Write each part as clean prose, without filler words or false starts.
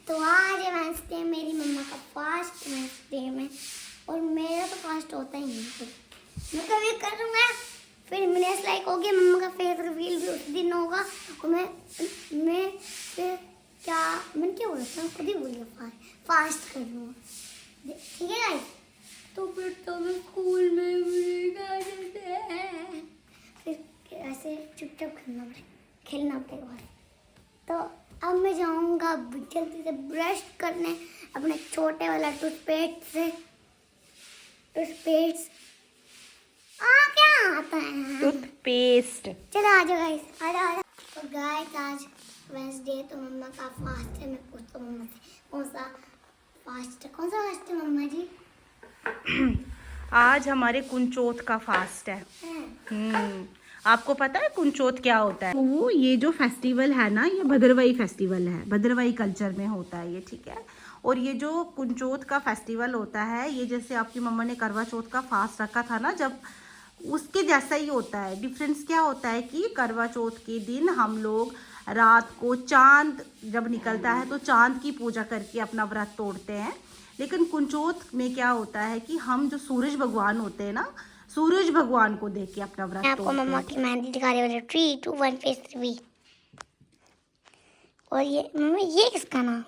तो आज है वेंसडे, मेरी मम्मा का फास्ट वेंसडे में, और मेरा तो फास्ट होता ही नहीं। फिर मैं कभी करूँगा, फिर मैंने लाइक हो गया, मम्मा का फेस रिवील भी उस दिन होगा, और मैं फिर क्या मैंने क्या बोला था, खुद ही बोल गया फास्ट कर लूँगा। ठीक है गाइस, तो फिर तो मैं स्कूल में भी गा देते हैं, फिर ऐसे चुपचाप खेलना पड़ेगा। तो अब मैं जाऊंगा जल्दी से ब्रश करने अपने छोटे वाला टूथपेस्ट से। क्या आता है टूथपेस्ट। चलो आ जाओ गाइस, आ जाओ। तो गाइस आज वेंसडे, तो मम्मा का फास्ट है। मैं पूछता हूँ मम्मा से कौन सा फास्ट है मम्मा जी? आज हमारे कुंचोत का फास्ट है। आपको पता है कुंचोत क्या होता है? वो ये जो फेस्टिवल है ना, ये भद्रवाही फेस्टिवल है, भद्रवाही कल्चर में होता है ये, ठीक है। और ये जो कुंचोत का फेस्टिवल होता है, ये जैसे आपकी मम्मा ने करवा चौथ का फास्ट रखा था ना, जब उसके जैसा ही होता है। डिफरेंस क्या होता है कि करवा चौथ के दिन हम लोग रात को चांद जब निकलता है तो चांद की पूजा करके अपना व्रत तोड़ते हैं। लेकिन कुंचोत में क्या होता है कि हम जो सूरज भगवान होते हैं ना, सूरज भगवान को देख के अपना व्रत आपको तोड़ते मम्मा हैं। की मेहंदी दिखा रही है। 3 2 1 फेस रिवील। और ये मम्मा, ये किसका नाम है?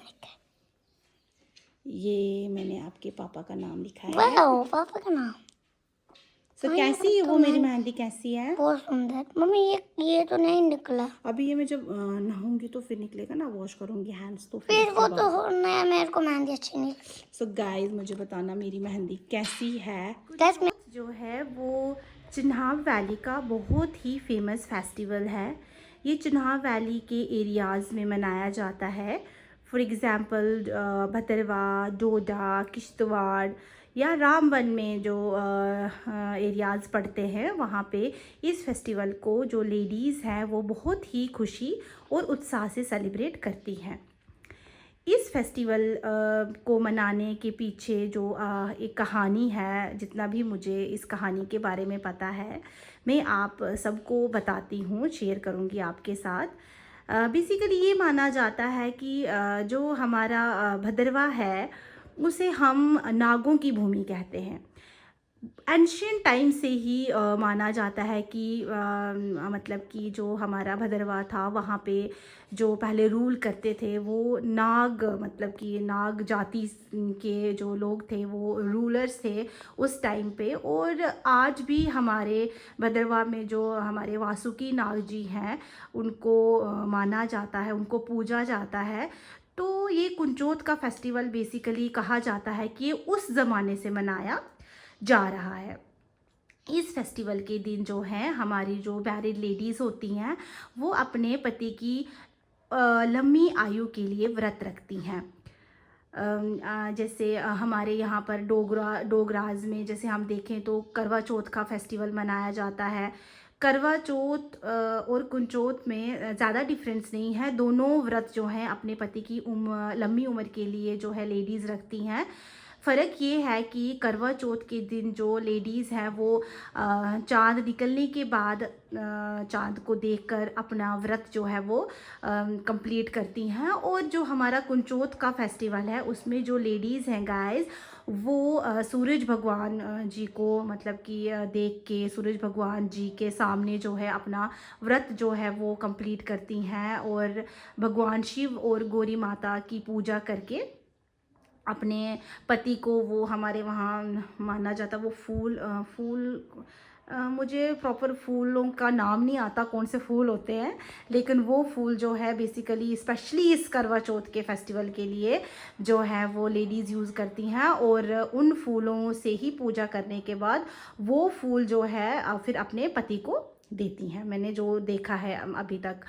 ये मैंने आपके पापा का नाम लिखा है। वाह, पापा का नाम। तो हाँ, कैसी है वो मेरी मेहंदी, कैसी है? बहुत सुंदर। मम्मी ये तो नहीं निकला। अभी ये मैं जब नहाऊंगी तो फिर निकलेगा ना, वॉश करूंगी हैंड्स तो फिर फिर उसके वो बाद। तो नया, मेरे को मेहंदी अच्छी नहीं। सो गाइस, मुझे बताना मेरी मेहंदी कैसी है। Guys, जो है वो चिन्हाव वैली का बहुत ही फेमस फेस्टिवल है। ये चिन्हाव वैली के एरियाज़ में मनाया जाता है। फॉर एग्ज़ाम्पल भद्रवाह, डोडा, किश्तवाड़ या रामबन में जो एरियाज़ पड़ते हैं, वहाँ पे इस फेस्टिवल को जो लेडीज़ हैं वो बहुत ही खुशी और उत्साह से सेलिब्रेट करती हैं। इस फेस्टिवल को मनाने के पीछे जो एक कहानी है, जितना भी मुझे इस कहानी के बारे में पता है, मैं आप सबको बताती हूँ, शेयर करूँगी आपके साथ। बेसिकली ये माना जाता है कि जो हमारा भद्रवाह है, उसे हम नागों की भूमि कहते हैं। एंशियंट टाइम से ही माना जाता है कि मतलब कि जो हमारा भद्रवाह था, वहाँ पे जो पहले रूल करते थे वो नाग, मतलब कि नाग जाति के जो लोग थे वो रूलर्स थे उस टाइम पे। और आज भी हमारे भद्रवाह में जो हमारे वासुकी नाग जी हैं, उनको माना जाता है, उनको पूजा जाता है। तो ये कुंचोत का फेस्टिवल बेसिकली कहा जाता है कि ये उस ज़माने से मनाया जा रहा है। इस फेस्टिवल के दिन जो है हमारी जो मैरिड लेडीज़ होती हैं, वो अपने पति की लंबी आयु के लिए व्रत रखती हैं। जैसे हमारे यहाँ पर डोगराज में जैसे हम देखें तो करवा चौथ का फेस्टिवल मनाया जाता है। करवा चौथ और कुंचोत में ज़्यादा डिफरेंस नहीं है। दोनों व्रत जो हैं अपने पति की लंबी उम्र के लिए जो है लेडीज़ रखती हैं। फ़र्क ये है कि करवा चौथ के दिन जो लेडीज़ हैं वो चाँद निकलने के बाद चाँद को देखकर अपना व्रत जो है वो कंप्लीट करती हैं। और जो हमारा कुंचोत का फेस्टिवल है, उसमें जो लेडीज़ हैं गाइस, वो सूरज भगवान जी को मतलब कि देख के सूरज भगवान जी के सामने जो है अपना व्रत जो है वो कंप्लीट करती हैं। और भगवान शिव और गौरी माता की पूजा करके अपने पति को, वो हमारे वहाँ माना जाता वो फूल मुझे प्रॉपर फूलों का नाम नहीं आता कौन से फूल होते हैं, लेकिन वो फूल जो है बेसिकली स्पेशली इस करवा चौथ के फेस्टिवल के लिए जो है वो लेडीज़ यूज़ करती हैं। और उन फूलों से ही पूजा करने के बाद वो फूल जो है फिर अपने पति को देती हैं, मैंने जो देखा है अभी तक।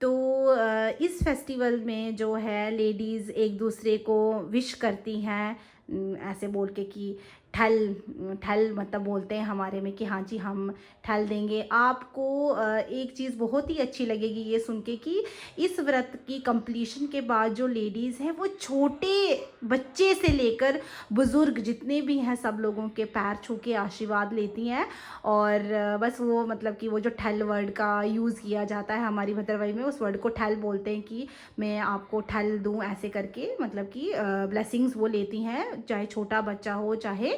तो इस फेस्टिवल में जो है लेडीज़ एक दूसरे को विश करती हैं, ऐसे बोल के कि ठल ठल मतलब बोलते हैं हमारे में कि हाँ जी हम ठल देंगे। आपको एक चीज़ बहुत ही अच्छी लगेगी ये सुन के कि इस व्रत की कंप्लीशन के बाद जो लेडीज़ हैं वो छोटे बच्चे से लेकर बुज़ुर्ग जितने भी हैं सब लोगों के पैर छू के आशीर्वाद लेती हैं। और बस वो मतलब कि वो जो ठल वर्ड का यूज़ किया जाता है हमारी भद्रवाही में, उस वर्ड को ठल बोलते हैं कि मैं आपको ठल दूं ऐसे करके, मतलब कि ब्लेसिंग्स वो लेती हैं, चाहे छोटा बच्चा हो चाहे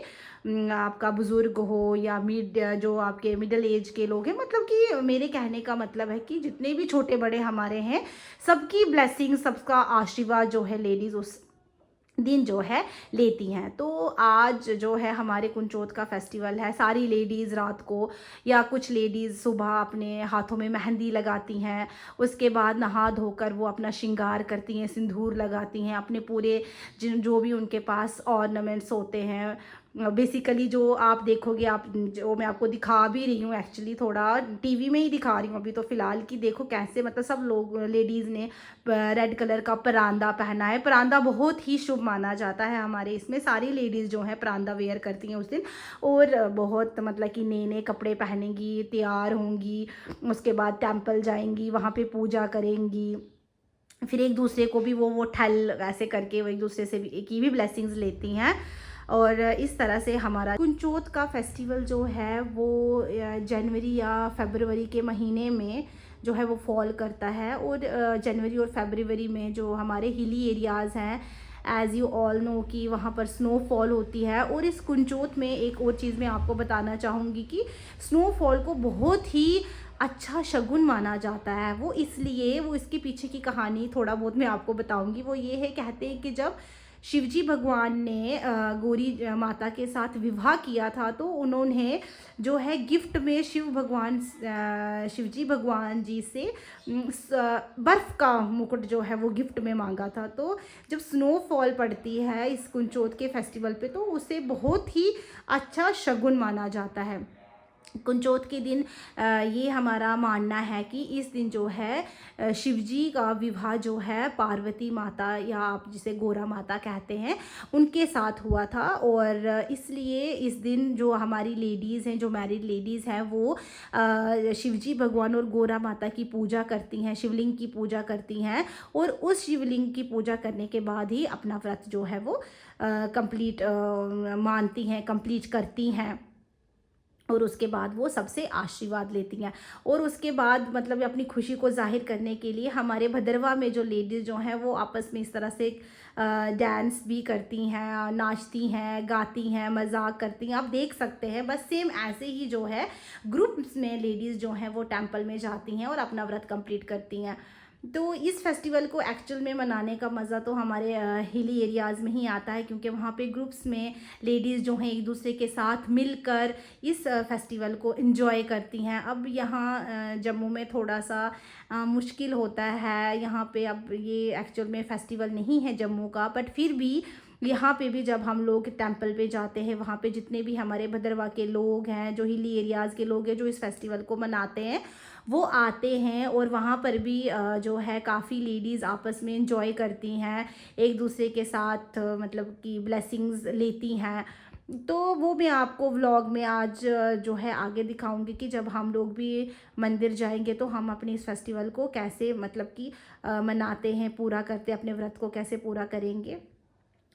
आपका बुज़ुर्ग हो या जो आपके मिडिल एज के लोग हैं। मतलब कि मेरे कहने का मतलब है कि जितने भी छोटे बड़े हमारे हैं सबकी ब्लेसिंग, सबका आशीर्वाद जो है लेडीज़ उस दिन जो है लेती हैं। तो आज जो है हमारे कुंचोत का फेस्टिवल है। सारी लेडीज़ रात को या कुछ लेडीज़ सुबह अपने हाथों में मेहंदी लगाती हैं, उसके बाद नहा धोकर वो अपना श्रृंगार करती हैं, सिंदूर लगाती हैं, अपने पूरे जो भी उनके पास ऑर्नामेंट्स होते हैं। बेसिकली जो आप देखोगे, आप जो मैं आपको दिखा भी रही हूँ, एक्चुअली थोड़ा टीवी में ही दिखा रही हूँ अभी तो फ़िलहाल, कि देखो कैसे मतलब सब लोग लेडीज़ ने रेड कलर का परांदा पहना है। परांदा बहुत ही शुभ माना जाता है हमारे इसमें, सारी लेडीज़ जो हैं परांदा वेयर करती हैं उस दिन, और बहुत मतलब कि नए नए कपड़े पहनेंगी, तैयार होंगी, उसके बाद टेंपल जाएंगी, वहाँ पे पूजा करेंगी, फिर एक दूसरे को भी वो ठल ऐसे करके वो एक दूसरे से की भी ब्लेसिंग्स लेती हैं। और इस तरह से हमारा कुंचोत का फेस्टिवल जो है वो जनवरी या फरवरी के महीने में जो है वो फॉल करता है। और जनवरी और फरवरी में जो हमारे हिली एरियाज़ हैं, एज़ यू ऑल नो कि वहाँ पर स्नोफॉल होती है। और इस कुंचोत में एक और चीज़ मैं आपको बताना चाहूँगी कि स्नोफॉल को बहुत ही अच्छा शगुन माना जाता है। वो इसलिए, वो इसके पीछे की कहानी थोड़ा बहुत मैं आपको बताऊंगी। वो ये है, कहते हैं कि जब शिवजी भगवान ने गौरी माता के साथ विवाह किया था तो उन्होंने जो है गिफ्ट में शिवजी भगवान जी से बर्फ़ का मुकुट जो है वो गिफ्ट में मांगा था। तो जब स्नोफॉल पड़ती है इस कुंचोत के फेस्टिवल पे तो उसे बहुत ही अच्छा शगुन माना जाता है। कुंचोत के दिन ये हमारा मानना है कि इस दिन जो है शिवजी का विवाह जो है पार्वती माता या आप जिसे गोरा माता कहते हैं उनके साथ हुआ था। और इसलिए इस दिन जो हमारी लेडीज़ हैं, जो मैरिड लेडीज़ हैं, वो शिवजी भगवान और गोरा माता की पूजा करती हैं, शिवलिंग की पूजा करती हैं, और उस शिवलिंग की पूजा करने के बाद ही अपना व्रत जो है वो कंप्लीट मानती हैं, कंप्लीट करती हैं। और उसके बाद वो सबसे आशीर्वाद लेती हैं। और उसके बाद मतलब अपनी खुशी को जाहिर करने के लिए हमारे भद्रवा में जो लेडीज़ जो हैं वो आपस में इस तरह से डांस भी करती हैं, नाचती हैं, गाती हैं, मजाक करती हैं। आप देख सकते हैं बस सेम ऐसे ही जो है ग्रुप्स में लेडीज़ जो हैं वो टेंपल में जाती हैं और अपना व्रत कंप्लीट करती हैं। तो इस फेस्टिवल को एक्चुअल में मनाने का मज़ा तो हमारे हिली एरियाज़ में ही आता है, क्योंकि वहाँ पे ग्रुप्स में लेडीज़ जो हैं एक दूसरे के साथ मिलकर इस फेस्टिवल को एंजॉय करती हैं। अब यहाँ जम्मू में थोड़ा सा मुश्किल होता है, यहाँ पे अब ये एक्चुअल में फेस्टिवल नहीं है जम्मू का, बट फिर भी यहाँ पे भी जब हम लोग टेंपल पे जाते हैं, वहाँ पे जितने भी हमारे भद्रवा के लोग हैं, जो हिली एरियाज़ के लोग हैं जो इस फेस्टिवल को मनाते हैं, वो आते हैं। और वहाँ पर भी जो है काफ़ी लेडीज़ आपस में एंजॉय करती हैं, एक दूसरे के साथ मतलब कि ब्लेसिंग्स लेती हैं। तो वो मैं आपको व्लॉग में आज जो है आगे दिखाऊंगी कि जब हम लोग भी मंदिर जाएंगे तो हम अपने इस फेस्टिवल को कैसे मतलब कि मनाते हैं, पूरा करते हैं, अपने व्रत को कैसे पूरा करेंगे।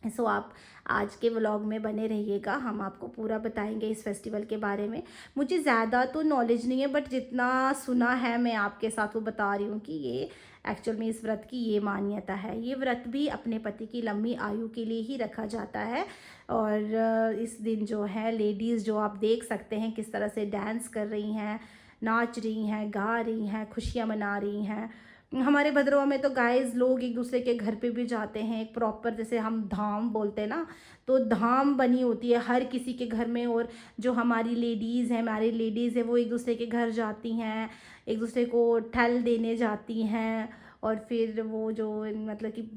सो आप आज के व्लॉग में बने रहिएगा, हम आपको पूरा बताएंगे इस फेस्टिवल के बारे में। मुझे ज़्यादा तो नॉलेज नहीं है, बट जितना सुना है मैं आपके साथ वो बता रही हूँ कि ये एक्चुअल में इस व्रत की ये मान्यता है। ये व्रत भी अपने पति की लंबी आयु के लिए ही रखा जाता है। और इस दिन जो है लेडीज़ जो आप देख सकते हैं किस तरह से डांस कर रही हैं, नाच रही हैं, गा रही हैं, खुशियाँ मना रही हैं। हमारे भद्रवा में तो गाइस लोग एक दूसरे के घर पे भी जाते हैं, एक प्रॉपर जैसे हम धाम बोलते हैं ना, तो धाम बनी होती है हर किसी के घर में। और जो हमारी लेडीज़ हैं, मैरिड लेडीज़ है, वो एक दूसरे के घर जाती हैं, एक दूसरे को ठल देने जाती हैं, और फिर वो जो मतलब कि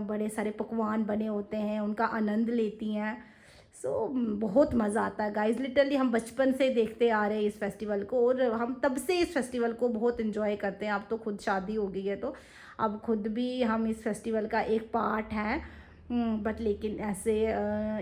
बड़े सारे पकवान बने होते हैं उनका आनंद लेती हैं। बहुत मज़ा आता है गाइस, लिटरली हम बचपन से देखते आ रहे हैं इस फेस्टिवल को, और हम तब से इस फेस्टिवल को बहुत इन्जॉय करते हैं। अब तो खुद शादी हो गई है तो अब खुद भी हम इस फेस्टिवल का एक पार्ट हैं। बट लेकिन ऐसे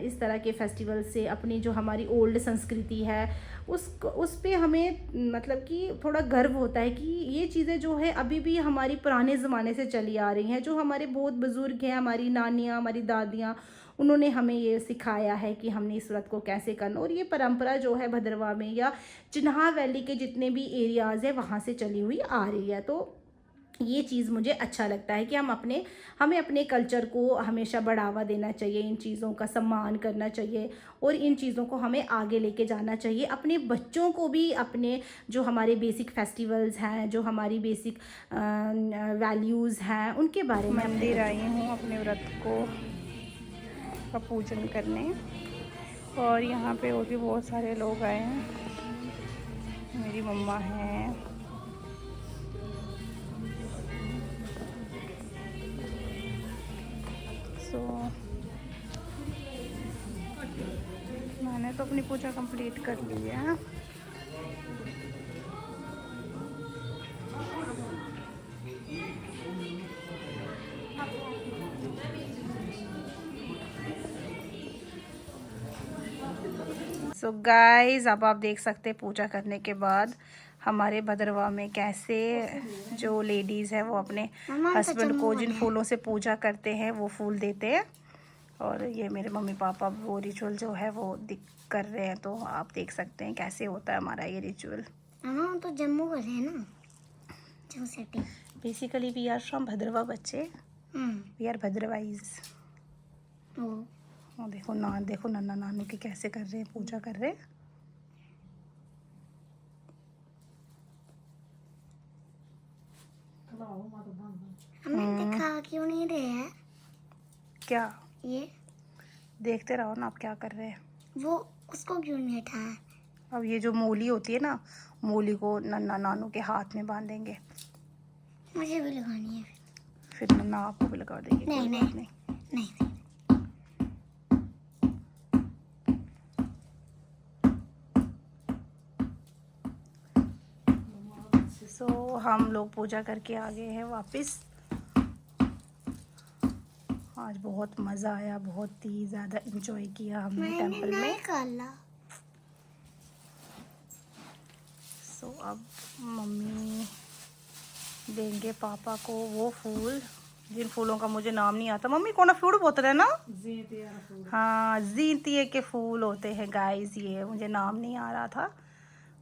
इस तरह के फेस्टिवल से अपनी जो हमारी ओल्ड संस्कृति है उस पे हमें मतलब कि थोड़ा गर्व होता है कि ये चीज़ें जो है अभी भी हमारी पुराने ज़माने से चली आ रही हैं। जो हमारे बहुत बुज़ुर्ग हैं, हमारी नानियाँ, हमारी दादियाँ, उन्होंने हमें ये सिखाया है कि हमने इस व्रत को कैसे करना। और ये परंपरा जो है भद्रवाह में या चिन्हार वैली के जितने भी एरियाज़ है वहाँ से चली हुई आ रही है। तो ये चीज़ मुझे अच्छा लगता है कि हमें अपने कल्चर को हमेशा बढ़ावा देना चाहिए, इन चीज़ों का सम्मान करना चाहिए और इन चीज़ों को हमें आगे लेके जाना चाहिए। अपने बच्चों को भी अपने जो हमारे बेसिक फेस्टिवल्स हैं, जो हमारी बेसिक वैल्यूज़ हैं, उनके बारे में। मंदिर आई हूँ अपने व्रत का पूजन करने और यहाँ पे और भी बहुत सारे लोग आए हैं। मेरी मम्मा हैं, मैंने तो अपनी पूजा कंप्लीट कर ली है। सो गाइस, अब आप देख सकते हैं पूजा करने के बाद हमारे भद्रवाह में कैसे जो लेडीज़ है वो अपने हस्बैंड को जिन फूलों से पूजा करते हैं वो फूल देते हैं। और ये मेरे मम्मी पापा वो रिचुअल जो है वो कर रहे हैं। तो आप देख सकते हैं कैसे होता है हमारा ये रिचुअल। तो जम्मू का है ना, जो city. Basically we are from Bhaderwah बच्चे, वी आर भद्रवाईज। और देखो नन्ना नानू के कैसे कर रहे हैं, पूजा कर रहे हैं। हमें दिखा क्यों नहीं रहे हैं? क्या ये देखते रहो ना आप क्या कर रहे हैं। वो उसको क्यों नहीं उठाया? अब ये जो मूली होती है ना, मूली को नन्ना नानू के हाथ में बांधेंगे। मुझे भी लगानी है। फिर नन्ना आपको भी लगा देंगे। नहीं कोई बात नहीं। सो हम लोग पूजा करके आ गए हैं वापस। आज बहुत मज़ा आया, बहुत ही ज़्यादा एंजॉय किया हमने टेंपल में। सो अब मम्मी देंगे पापा को वो फूल जिन फूलों का मुझे नाम नहीं आता। मम्मी कौन फूल बोलते हैं ना? हाँ, जीतिए के फूल होते हैं गाइस, ये मुझे नाम नहीं आ रहा था।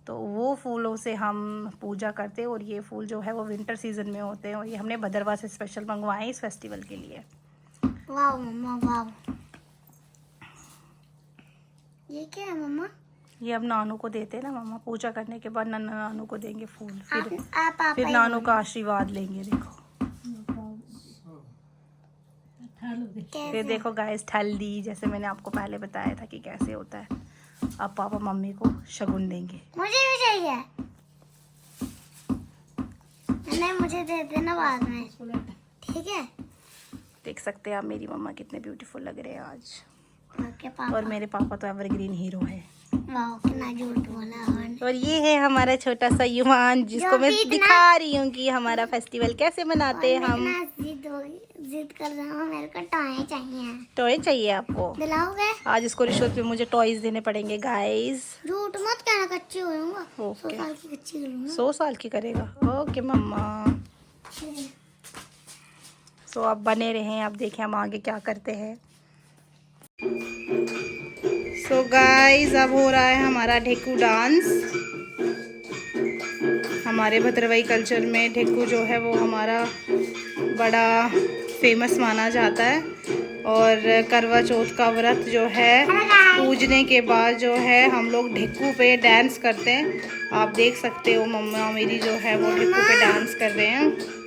तो वो फूलों से हम पूजा करते हैं और ये फूल जो है वो विंटर सीजन में होते हैं और ये हमने भद्रवाह से स्पेशल मंगवाए इस फेस्टिवल के लिए। वाह मम्मा वाह। ये क्या है मम्मा? ये अब नानू को देते हैं ना मम्मा, पूजा करने के बाद नन्ना नानू को देंगे फूल। फिर नानू का आशीर्वाद लेंगे। देखो फिर देखो गाइस, हल्दी जैसे मैंने आपको पहले बताया था कि कैसे होता है। अब पापा मम्मी को शगुन देंगे। मुझे भी चाहिए। नहीं, मुझे दे देना बाद में, ठीक है? देख सकते हैं आप मेरी मम्मा कितने ब्यूटीफुल लग रहे हैं आज। पापा। और मेरे पापा तो एवरग्रीन हीरो है। वाह, कितना झूठ बोला। और ये है हमारा छोटा सा युवान जिसको मैं दिखा रही हूँ कि हमारा फेस्टिवल कैसे मनाते हैं हम। जिद कर रहा हूँ, मेरे को टॉय चाहिए। टॉय चाहिए आपको? दिलाओगे? आज इसको रिश्वत पे मुझे टॉयज देने पड़ेंगे गाइस। झूठ मत कहना, कच्ची हो जाऊंगा। ओके, 100 साल की कच्ची करूंगा। 100 साल की करेगा? ओके मम्मा। सो आप बने रहें, आप देखें हम आगे क्या करते हैं। सो गाइस, अब हो रहा है हमारा ढेकू डांस। हमारे भद्रवाही कल्चर में ढेकू जो है वो हमारा बड़ा फेमस माना जाता है। और करवा चौथ का व्रत जो है पूजने के बाद जो है हम लोग ढेकू पे डांस करते हैं। आप देख सकते हो मम्मा मेरी जो है वो ढेकू पे डांस कर रहे हैं।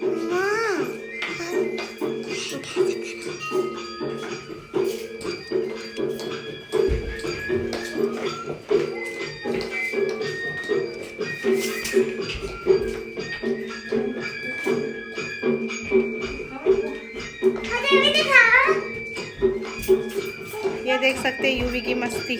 ये देख सकते हैं यूवी की मस्ती।